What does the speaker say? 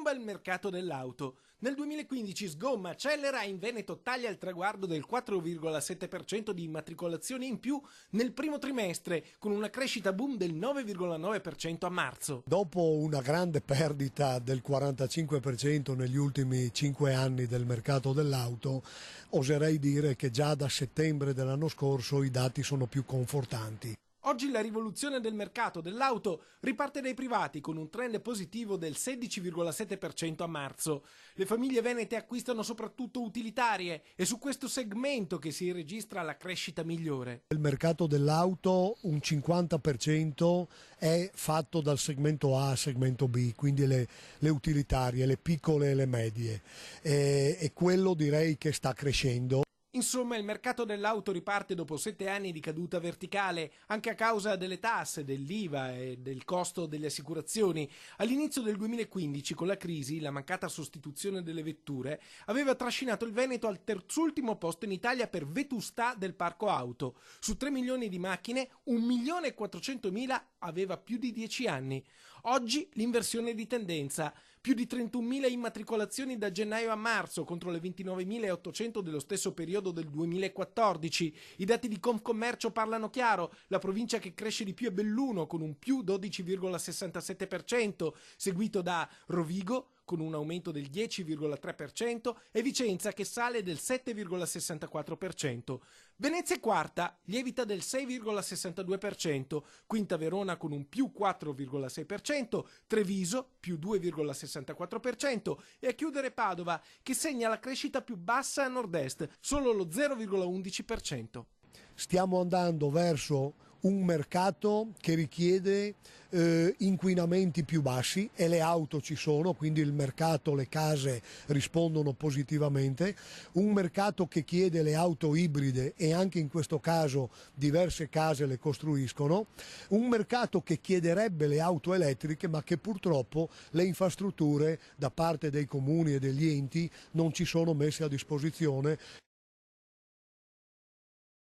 Bomba il mercato dell'auto. Nel 2015 sgomma, accelera e in Veneto taglia il traguardo del 4,7% di immatricolazioni in più nel primo trimestre, con una crescita boom del 9,9% a marzo. Dopo una grande perdita del 45% negli ultimi 5 anni del mercato dell'auto, oserei dire che già da settembre dell'anno scorso i dati sono più confortanti. Oggi la rivoluzione del mercato dell'auto riparte dai privati con un trend positivo del 16,7% a marzo. Le famiglie venete acquistano soprattutto utilitarie, è su questo segmento che si registra la crescita migliore. Il mercato dell'auto un 50% è fatto dal segmento A al segmento B, quindi le utilitarie, le piccole e le medie, e quello direi che sta crescendo. Insomma, il mercato dell'auto riparte dopo 7 anni di caduta verticale, anche a causa delle tasse, dell'IVA e del costo delle assicurazioni. All'inizio del 2015, con la crisi, la mancata sostituzione delle vetture aveva trascinato il Veneto al terzultimo posto in Italia per vetustà del parco auto. Su 3 milioni di macchine, 1.400.000 aveva più di 10 anni. Oggi l'inversione di tendenza. Più di 31.000 immatricolazioni da gennaio a marzo contro le 29.800 dello stesso periodo del 2014. I dati di Confcommercio parlano chiaro, la provincia che cresce di più è Belluno con un più 12,67%, seguito da Rovigo con un aumento del 10,3% e Vicenza che sale del 7,64%. Venezia è quarta, lievita del 6,62%, quinta Verona con un più 4,6%, Treviso più 2,64% e a chiudere Padova che segna la crescita più bassa a nord-est, solo lo 0,11%. Stiamo andando verso un mercato che richiede inquinamenti più bassi e le auto ci sono, quindi il mercato, le case rispondono positivamente, un mercato che chiede le auto ibride e anche in questo caso diverse case le costruiscono, un mercato che chiederebbe le auto elettriche ma che purtroppo le infrastrutture da parte dei comuni e degli enti non ci sono messe a disposizione.